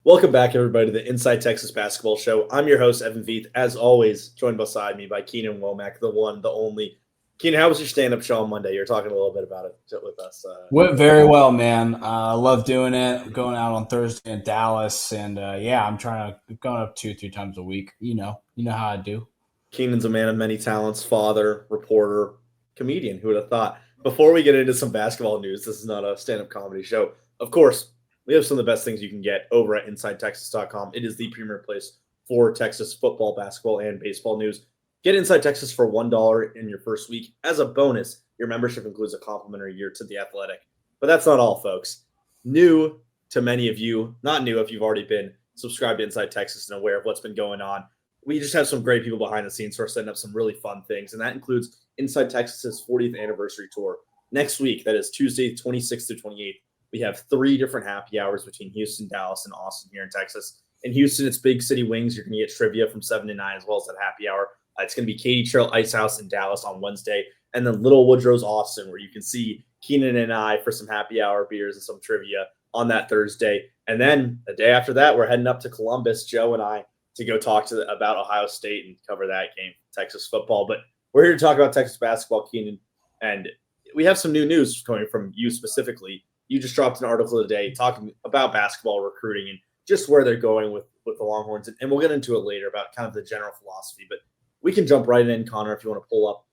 Welcome back, everybody, to the Inside Texas Basketball Show. I'm your host, Evan Veith, as always, joined beside me by Keenan Womack, the one, the only. Keenan, how was your stand-up show on Monday? You were talking a little bit about it with us. Went very well, man. I love doing it. I'm going out on Thursday in Dallas, and I'm going up 2-3 times a week. You know how I do. Keenan's a man of many talents, father, reporter, comedian. Who would have thought? Before we get into some basketball news, this is not a stand-up comedy show. Of course, we have some of the best things you can get over at InsideTexas.com. It is the premier place for Texas football, basketball, and baseball news. Get Inside Texas for $1 in your first week. As a bonus, your membership includes a complimentary year to The Athletic. But that's not all, folks. New to many of you, not new if you've already been subscribed to Inside Texas and aware of what's been going on. We just have some great people behind the scenes who are setting up some really fun things, and that includes Inside Texas's 40th anniversary tour. Next week, that is Tuesday, 26th to 28th, we have 3 different happy hours between Houston, Dallas, and Austin here in Texas. In Houston, it's Big City Wings. You're going to get trivia from 7 to 9 as well as that happy hour. It's going to be Katie Trail Ice House in Dallas on Wednesday, and then Little Woodrow's Austin, where you can see Keenan and I for some happy hour beers and some trivia on that Thursday. And then the day after that, we're heading up to Columbus, Joe and I, to go talk about Ohio State and cover that game, Texas football. But we're here to talk about Texas basketball, Keenan, and we have some new news coming from you specifically. You just dropped an article today talking about basketball recruiting and just where they're going with the Longhorns. And we'll get into it later about kind of the general philosophy. But we can jump right in, Connor, if you want to pull up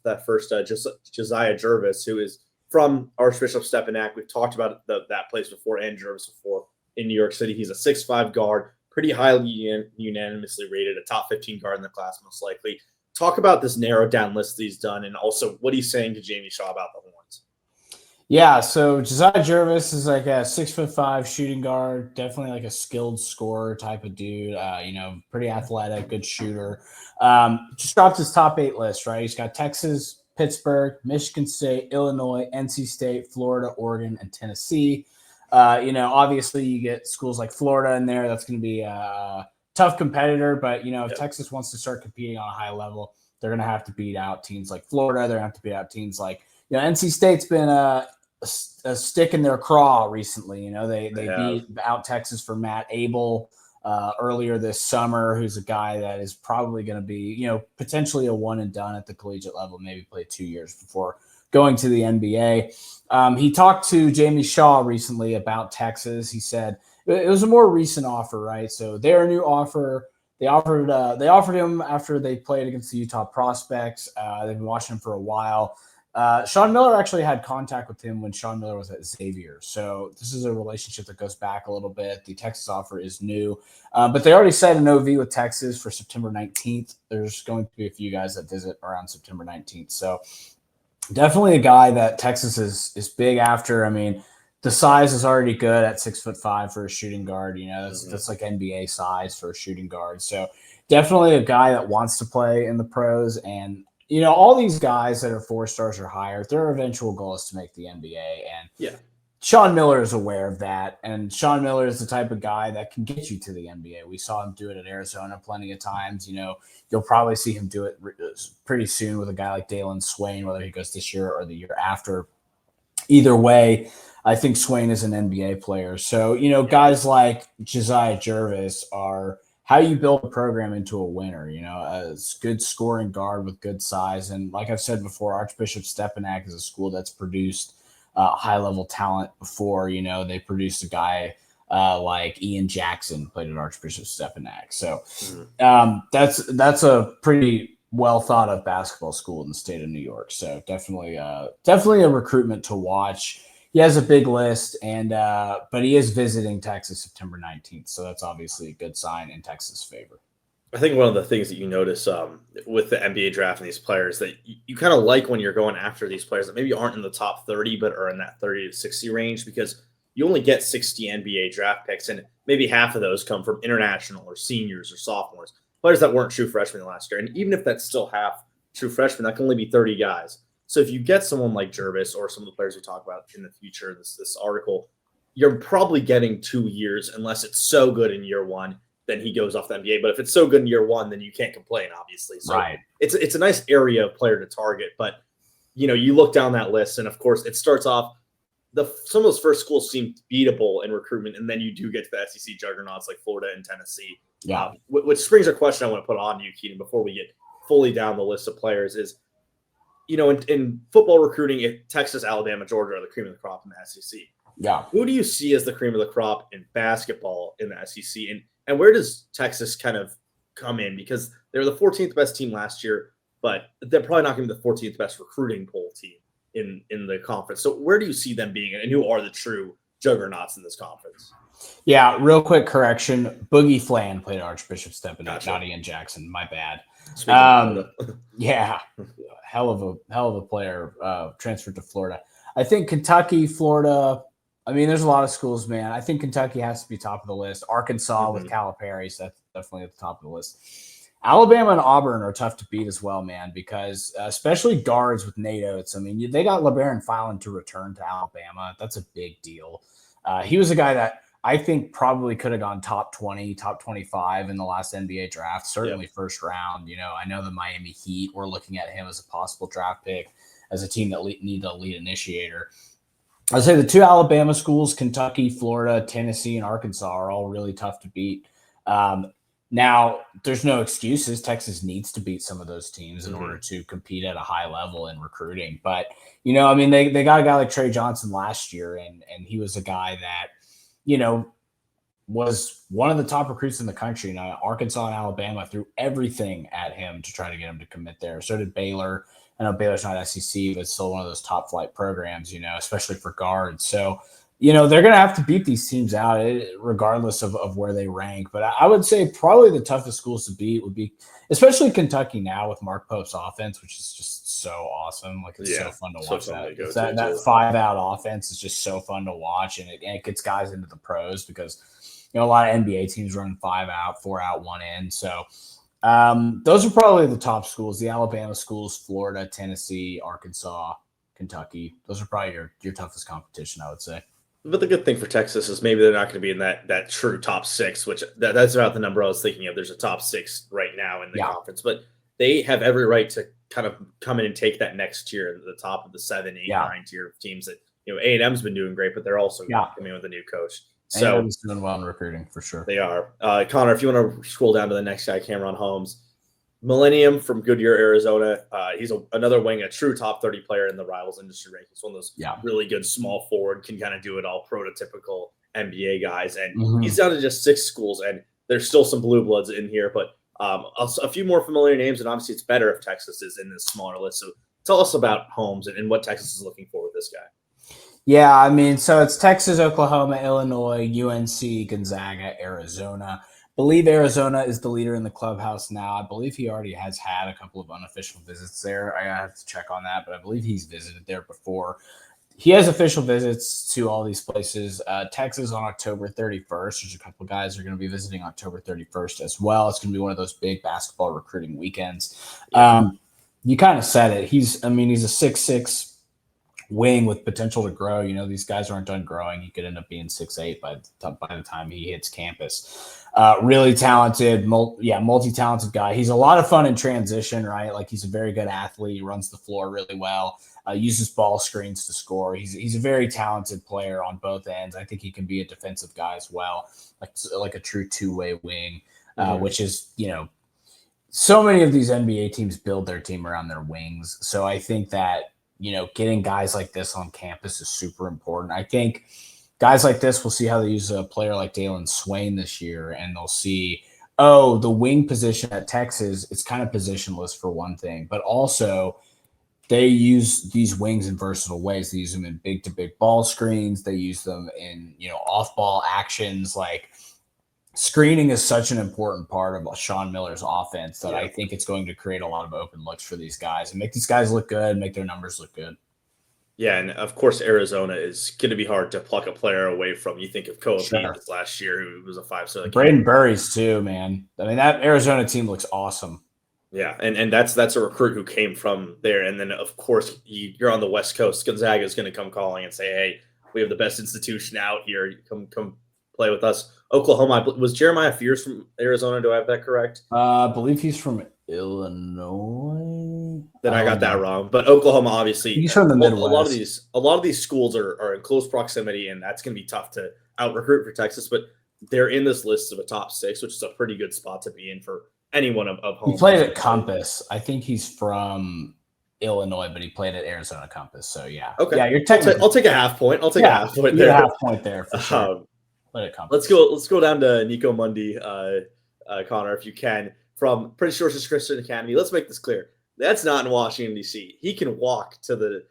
that first Josiah Jervis, who is from Archbishop Stepinac. We've talked about that place before and Jervis before in New York City. He's a 6'5 guard, pretty highly unanimously rated, a top 15 guard in the class most likely. Talk about this narrowed down list that he's done and also what he's saying to Jamie Shaw about the Horns. Yeah, so Josiah Jervis is like a 6'5" shooting guard, definitely like a skilled scorer type of dude. Pretty athletic, good shooter. Just dropped his top 8 list, right? He's got Texas, Pittsburgh, Michigan State, Illinois, NC State, Florida, Oregon, and Tennessee. Obviously you get schools like Florida in there. That's going to be a tough competitor, but if Texas wants to start competing on a high level, they're going to have to beat out teams like Florida. They're going to have to beat out teams like NC State's been a stick in their craw recently. They beat out Texas for Matt Abel earlier this summer, who's a guy that is probably going to be, potentially a one and done at the collegiate level, maybe play 2 years before going to the NBA. He talked to Jamie Shaw recently about Texas. He said it was a more recent offer, right? So their new offer, they offered him after they played against the Utah Prospects. They've been watching him for a while. Sean Miller actually had contact with him when Sean Miller was at Xavier. So this is a relationship that goes back a little bit. The Texas offer is new, but they already set an OV with Texas for September 19th. There's going to be a few guys that visit around September 19th. So definitely a guy that Texas is big after. I mean, the size is already good at 6'5" for a shooting guard. That's like NBA size for a shooting guard. So definitely a guy that wants to play in the pros. And all these guys that are 4 stars or higher, their eventual goal is to make the NBA. And Sean Miller is aware of that. And Sean Miller is the type of guy that can get you to the NBA. We saw him do it at Arizona plenty of times. You'll probably see him do it pretty soon with a guy like Dalen Swain, whether he goes this year or the year after. Either way, I think Swain is an NBA player. So, guys like Josiah Jervis are how you build a program into a winner, a good scoring guard with good size. And like I've said before, Archbishop Stepinac is a school that's produced high-level talent before. They produced a guy like Ian Jackson played at Archbishop Stepinac. So that's a pretty well-thought-of basketball school in the state of New York. So definitely a recruitment to watch. He has a big list, but he is visiting Texas September 19th, so that's obviously a good sign in Texas' favor. I think one of the things that you notice with the NBA draft and these players that you kind of like when you're going after these players that maybe aren't in the top 30 but are in that 30 to 60 range, because you only get 60 NBA draft picks, and maybe half of those come from international or seniors or sophomores, players that weren't true freshmen last year. And even if that's still half true freshmen, that can only be 30 guys. So if you get someone like Jervis or some of the players we talk about in the future, this article, you're probably getting 2 years unless it's so good in year one, then he goes off the NBA. But if it's so good in year one, then you can't complain, obviously. So right. It's a nice area of player to target. But, you look down that list, and, of course, it starts off some of those first schools seem beatable in recruitment, and then you do get to the SEC juggernauts like Florida and Tennessee. Yeah. Which springs a question I want to put on you, Keaton, before we get fully down the list of players is, in football recruiting, if Texas, Alabama, Georgia are the cream of the crop in the SEC. Yeah. Who do you see as the cream of the crop in basketball in the SEC? And where does Texas kind of come in? Because they were the 14th best team last year, but they're probably not going to be the 14th best recruiting poll team in the conference. So where do you see them being, and who are the true juggernauts in this conference? Yeah, real quick correction. Boogie Flan played Archbishop Steppenwolf, Gotcha. not Ian Jackson. My bad. Yeah, hell of a player. Transferred to Florida. I think Kentucky, Florida. I mean, there's a lot of schools, man. I think Kentucky has to be top of the list. Arkansas with Calipari, so that's definitely at the top of the list. Alabama and Auburn are tough to beat as well, man, because especially guards with Nate Oates. I mean, they got LeBaron Fallon to return to Alabama. That's a big deal. He was a guy that I think probably could have gone top 20, top 25 in the last NBA draft, certainly first round. I know the Miami Heat were looking at him as a possible draft pick, as a team that need a lead initiator. I'd say the two Alabama schools, Kentucky, Florida, Tennessee, and Arkansas, are all really tough to beat. Now, there's no excuses. Texas needs to beat some of those teams in order to compete at a high level in recruiting. But, they got a guy like Trey Johnson last year, and he was a guy that, was one of the top recruits in the country. Now, Arkansas and Alabama threw everything at him to try to get him to commit there. So did Baylor. I know Baylor's not SEC, but still one of those top flight programs, especially for guards. So, they're going to have to beat these teams out regardless of where they rank. But I would say probably the toughest schools to beat would be, especially Kentucky now with Mark Pope's offense, which is just so awesome. Like, it's so fun to watch that. That 5-out offense is just so fun to watch, and it gets guys into the pros because, a lot of NBA teams run 5-out, 4-out, 1-in. So those are probably the top schools, the Alabama schools, Florida, Tennessee, Arkansas, Kentucky. Those are probably your toughest competition, I would say. But the good thing for Texas is maybe they're not going to be in that true top 6, which that's about the number I was thinking of. There's a top 6 right now in the conference, but they have every right to kind of come in and take that next tier, the top of the 7, 8, 9 tier of teams that, A&M's been doing great, but they're also coming with a new coach. So A&M's doing well in recruiting for sure. They are. Connor, if you want to scroll down to the next guy, Cameron Holmes. Millennium from Goodyear, Arizona. He's another wing, a true top 30 player in the Rivals industry rankings. One of those really good small forward, can kind of do it all, prototypical NBA guys. And he's down to just 6 schools, and there's still some blue bloods in here, but a few more familiar names, and obviously it's better if Texas is in this smaller list. So tell us about Holmes and what Texas is looking for with this guy. Yeah, I mean, so it's Texas, Oklahoma, Illinois, UNC, Gonzaga, Arizona. Believe Arizona is the leader in the clubhouse now. I believe he already has had a couple of unofficial visits there. I have to check on that, but I believe he's visited there before. He has official visits to all these places. Texas on October 31st. There's a couple of guys who are going to be visiting October 31st as well. It's going to be one of those big basketball recruiting weekends. You kind of said it. He's a 6'6" wing with potential to grow. These guys aren't done growing. He could end up being 6'8" by the time he hits campus. Really talented, multi-talented guy. He's a lot of fun in transition, right? Like, he's a very good athlete. He runs the floor really well, uses ball screens to score. He's a very talented player on both ends. I think he can be a defensive guy as well, like a true two-way wing, which is, so many of these NBA teams build their team around their wings. So I think that, getting guys like this on campus is super important. I think guys like this will see how they use a player like Dalen Swain this year, and they'll see, the wing position at Texas, it's kind of positionless for one thing, but also they use these wings in versatile ways. They use them in big-to-big ball screens. They use them in, off-ball actions. Like, screening is such an important part of Sean Miller's offense that I think it's going to create a lot of open looks for these guys and make these guys look good, make their numbers look good. Yeah, and of course, Arizona is going to be hard to pluck a player away from. You think of Koa Peters last year, who was a 5-star. Braden Burries too, man. I mean, that Arizona team looks awesome. Yeah, and that's a recruit who came from there. And then, of course, you're on the West Coast. Gonzaga is going to come calling and say, hey, we have the best institution out here. Come play with us. Oklahoma, was Jeremiah Fears from Arizona? Do I have that correct? I believe he's from Illinois. Then I got that know. wrong. But Oklahoma, obviously, He's from the a Midwest. lot of these schools are in close proximity, and that's going to be tough to out recruit for Texas. But they're in this list of a top 6, which is a pretty good spot to be in for anyone of He home. played at Compass. I think he's from Illinois, but he played at Arizona Compass. So yeah, Okay, yeah, you're technically. I'll take a half point. I'll take a half point you get there. a half point there for sure. Played at Compass. Let's go down to Nico Mundy, Connor, if you can, from Prince George's Christian Academy. Let's make this clear. That's not in Washington, D.C. He can walk to the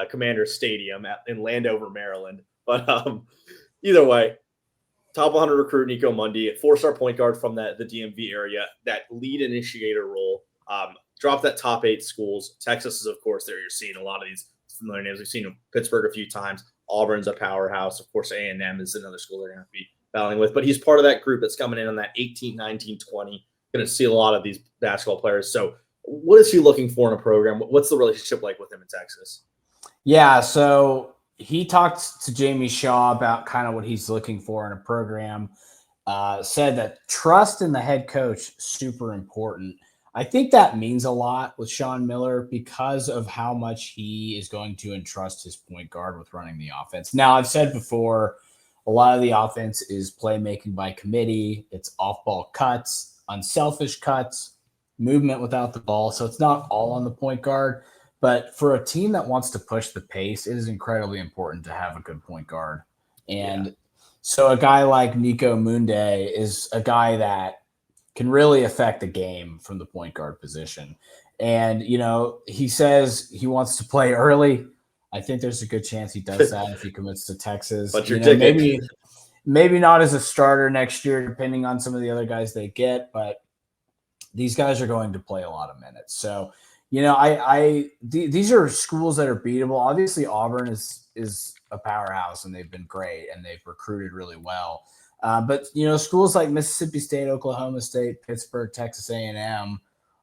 Commander Stadium in Landover, Maryland. But either way, top 100 recruit Nico Mundy, 4-star point guard from the DMV area, that lead initiator role. Dropped that top 8 schools. Texas is, of course, there. You're seeing a lot of these familiar names. We've seen Pittsburgh a few times. Auburn's a powerhouse. Of course, A&M is another school they're going to have to be battling with. But he's part of that group that's coming in on that 18, 19, 20. Going to see a lot of these basketball players. So what is he looking for in a program? What's the relationship like with him in Texas? Yeah, so he talked to Jamie Shaw about kind of what he's looking for in a program. Said that trust in the head coach, super important. I think that means a lot with Sean Miller because of how much he is going to entrust his point guard with running the offense. Now, I've said before, a lot of the offense is playmaking by committee. It's off-ball cuts, unselfish cuts, movement without the ball. So it's not all on the point guard. But for a team that wants to push the pace, it is incredibly important to have a good point guard. And so a guy like Nico Munde is a guy that can really affect the game from the point guard position. And, you know, he says he wants to play early. I think there's a good chance he does that if he commits to Texas. But maybe not as a starter next year, depending on some of the other guys they get, but these guys are going to play a lot of minutes. So, you know, these are schools that are beatable. Obviously, Auburn is a powerhouse, and they've been great, and they've recruited really well. But, you know, schools like Mississippi State, Oklahoma State, Pittsburgh, Texas A&M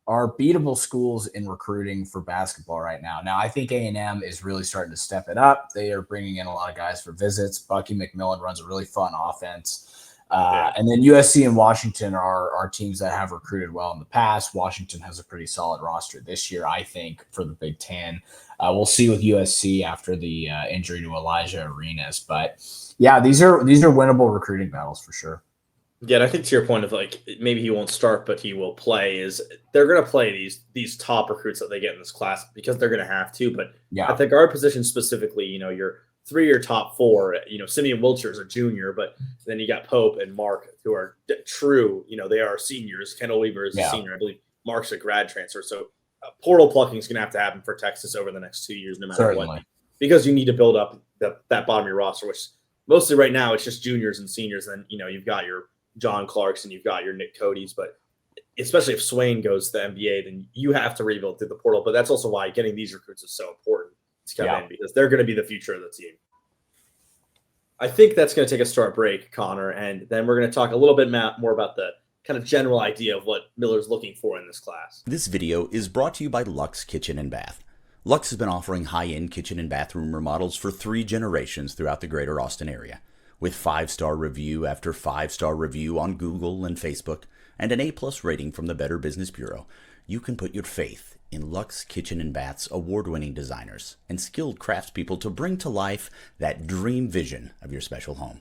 are beatable schools in recruiting for basketball right now. Now, I think A&M is really starting to step it up. They are bringing in a lot of guys for visits. Bucky McMillan runs a really fun offense. And then USC and Washington are teams that have recruited well in the past. Washington has a pretty solid roster this year, I think, for the Big Ten. We'll see with USC after the injury to Elijah Arenas. But, yeah, these are winnable recruiting battles for sure. Yeah, and I think to your point of like maybe he won't start, but he will play. Is they're going to play these top recruits that they get in this class because they're going to have to. But at the guard position specifically, you know, your 3 or top 4. You know, Simeon Wilcher is a junior, but then you got Pope and Mark who are true. You know, they are seniors. Kendall Weaver is a senior, I believe. Mark's a grad transfer, so portal plucking is going to happen for Texas over the next 2 years, no matter what, because you need to build up that bottom of your roster, which mostly right now it's just juniors and seniors. And you know, you've got your John Clarks and you've got your Nick Cody's, but especially if Swain goes to the NBA, then you have to rebuild through the portal. But that's also why getting these recruits is so important to come in, because they're going to be the future of the team. I think that's going to take us to our break, Connor, and then we're going to talk a little bit more about the kind of general idea of what Miller's looking for in this class. This video is brought to you by Luxe Kitchen and Bath. Luxe has been offering high-end kitchen and bathroom remodels for 3 generations throughout the greater Austin area. With 5-star review after 5-star review on Google and Facebook, and an A+ rating from the Better Business Bureau, you can put your faith in Luxe Kitchen and Bath's award-winning designers and skilled craftspeople to bring to life that dream vision of your special home.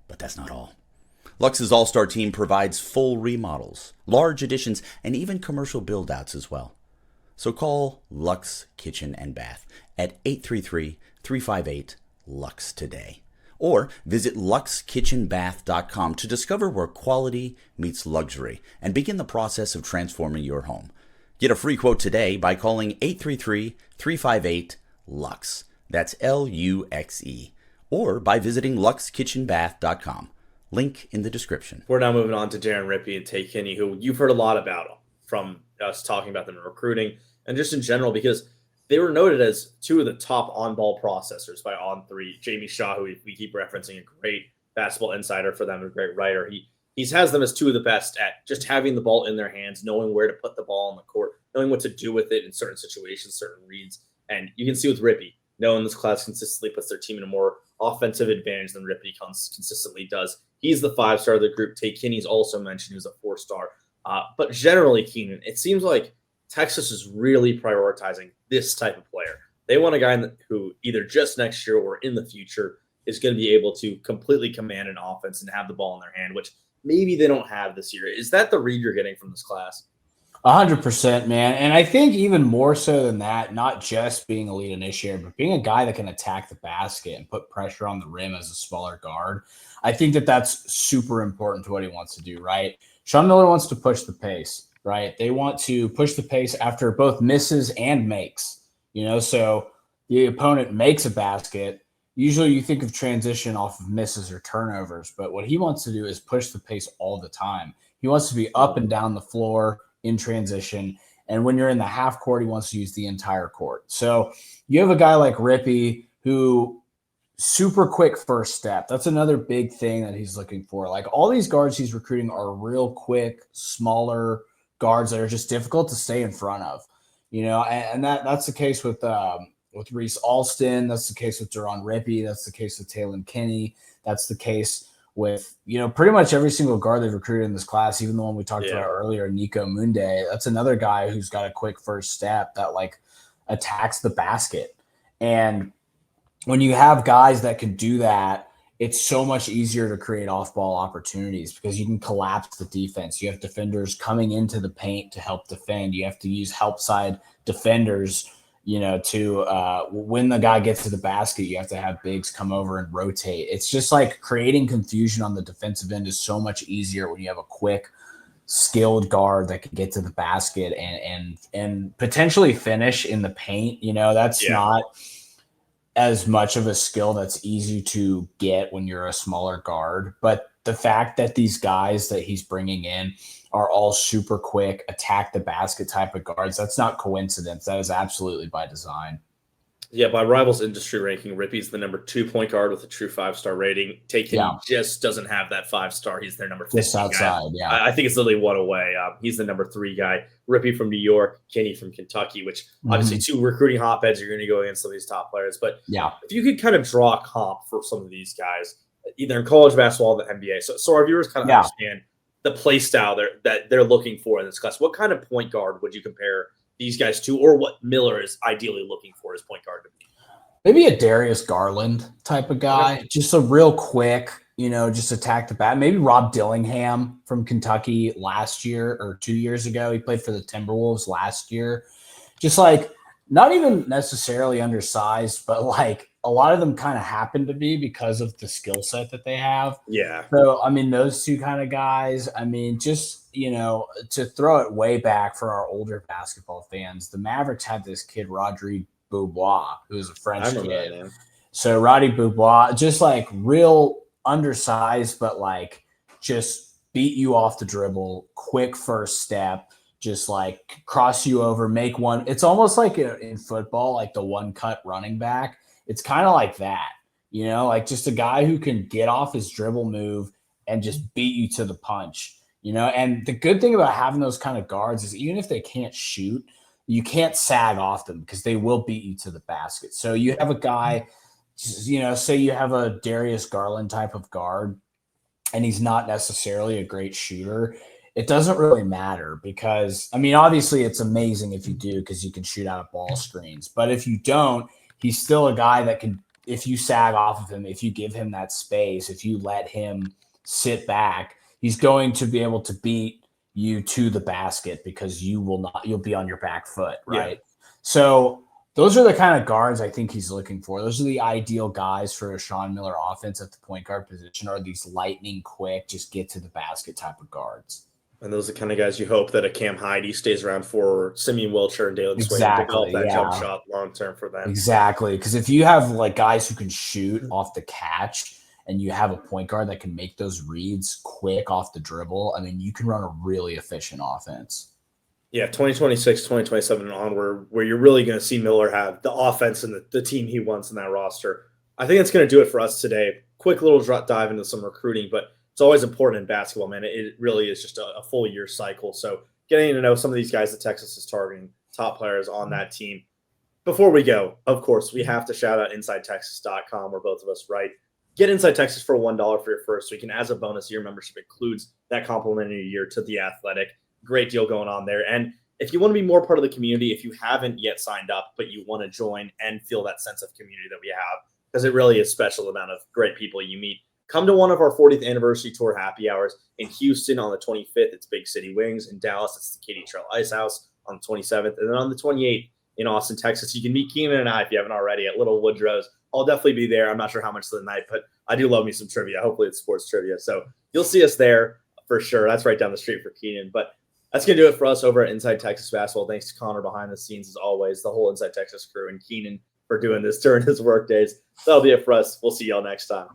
But that's not all. Luxe's all-star team provides full remodels, large additions, and even commercial build-outs as well. So call Luxe Kitchen and Bath at 833-358-LUXE today. Or visit luxekitchenbath.com to discover where quality meets luxury and begin the process of transforming your home. Get a free quote today by calling 833-358-LUXE. That's L-U-X-E. Or by visiting luxekitchenbath.com. Link in the description. We're now moving on to Darren Rippey and Tay Kinney, who you've heard a lot about from us talking about them in recruiting and just in general, because they were noted as 2 of the top on-ball processors by On3. Jamie Shaw, who we keep referencing, a great basketball insider for them, a great writer. He has them as 2 of the best at just having the ball in their hands, knowing where to put the ball on the court, knowing what to do with it in certain situations, certain reads. And you can see with Rippey, knowing this class consistently puts their team in a more offensive advantage than Rippey consistently does. He's the 5-star of the group. Tay Kinney's also mentioned, who's a 4-star. But generally, Keenan, it seems like Texas is really prioritizing this type of player. They want a guy who either just next year or in the future is going to be able to completely command an offense and have the ball in their hand, which maybe they don't have this year. Is that the read you're getting from this class? 100%, man. And I think even more so than that, not just being a lead initiator, but being a guy that can attack the basket and put pressure on the rim as a smaller guard. I think that that's super important to what he wants to do, right? Sean Miller wants to push the pace, right? They want to push the pace after both misses and makes, so the opponent makes a basket. Usually you think of transition off of misses or turnovers, but what he wants to do is push the pace all the time. He wants to be up and down the floor in transition. And when you're in the half court, he wants to use the entire court. So you have a guy like Rippy who super quick first step. That's another big thing that he's looking for. Like all these guards he's recruiting are real quick, smaller guards that are just difficult to stay in front of, and that's the case with Reese Alston. That's the case with Duron Rippy. That's the case with Talon Kinney. That's the case with, pretty much every single guard they've recruited in this class, even the one we talked about earlier, Nico Munde. That's another guy who's got a quick first step that like attacks the basket. And when you have guys that can do that, it's so much easier to create off-ball opportunities because you can collapse the defense. You have defenders coming into the paint to help defend. You have to use help side defenders to when the guy gets to the basket, you have to have bigs come over and rotate. It's just like creating confusion on the defensive end is so much easier when you have a quick, skilled guard that can get to the basket and potentially finish in the paint. That's not as much of a skill that's easy to get when you're a smaller guard. But the fact that these guys that he's bringing in are all super quick, attack the basket type of guards, that's not coincidence. That is absolutely by design. Yeah, by Rivals industry ranking, Rippy's the number 2 point guard with a true 5-star rating. Taken just doesn't have that 5-star. He's their number 15 just outside, guy. I think it's literally one away. He's the number 3 guy. Rippy from New York, Kinney from Kentucky, which obviously 2 recruiting hotbeds. You're going to go against some of these top players. But if you could kind of draw a comp for some of these guys, either in college basketball or the NBA, so our viewers kind of understand the play style that they're looking for in this class. What kind of point guard would you compare these guys to, or what Miller is ideally looking for as point guard to be? Maybe a Darius Garland type of guy, just a real quick, just attack the bat. Maybe Rob Dillingham from Kentucky last year or 2 years ago. He played for the Timberwolves last year. Just like not even necessarily undersized, but like a lot of them kind of happen to be because of the skill set that they have. Yeah. So, those 2 kind of guys, just, to throw it way back for our older basketball fans, the Mavericks had this kid, Rodrigue Beaubois, who was a French kid. So Roddy Beaubois, just like real undersized, but like just beat you off the dribble, quick first step, just like cross you over, make one. It's almost like in football, like the one cut running back. It's kind of like that, like just a guy who can get off his dribble move and just beat you to the punch, and the good thing about having those kind of guards is even if they can't shoot, you can't sag off them because they will beat you to the basket. So you have a guy, say you have a Darius Garland type of guard and he's not necessarily a great shooter. It doesn't really matter because, obviously it's amazing if you do because you can shoot out of ball screens. But if you don't, he's still a guy that can, if you sag off of him, if you give him that space, if you let him sit back, he's going to be able to beat you to the basket because you'll be on your back foot, right? Yeah. So those are the kind of guards I think he's looking for. Those are the ideal guys for a Sean Miller offense at the point guard position, are these lightning quick, just get to the basket type of guards. And those are the kind of guys you hope that a Cam Heide stays around for, Simeon Wilcher and Dalen Swain to develop that jump shot long term for them. Exactly. Because if you have like guys who can shoot off the catch and you have a point guard that can make those reads quick off the dribble, you can run a really efficient offense. Yeah, 2026, 2027 and onward, where you're really going to see Miller have the offense and the team he wants in that roster. I think that's going to do it for us today. Quick little dive into some recruiting, but it's always important in basketball, man. It really is just a full year cycle. So getting to know some of these guys that Texas is targeting, top players on that team. Before we go, of course, we have to shout out InsideTexas.com, where both of us write. Get Inside Texas for $1 for your first week, and as a bonus, your membership includes that complimentary year to The Athletic. great deal going on there. And if you want to be more part of the community, if you haven't yet signed up, but you want to join and feel that sense of community that we have, because it really is special amount of great people you meet. Come to one of our 40th anniversary tour happy hours in Houston on the 25th. It's Big City Wings. In Dallas, it's the Katy Trail Ice House on the 27th. And then on the 28th in Austin, Texas, you can meet Keenan and I, if you haven't already, at Little Woodrow's. I'll definitely be there. I'm not sure how much of the night, but I do love me some trivia. Hopefully it's sports trivia. So you'll see us there for sure. That's right down the street for Keenan. But that's going to do it for us over at Inside Texas Basketball. Thanks to Connor behind the scenes, as always, the whole Inside Texas crew, and Keenan for doing this during his work days. That'll be it for us. We'll see y'all next time.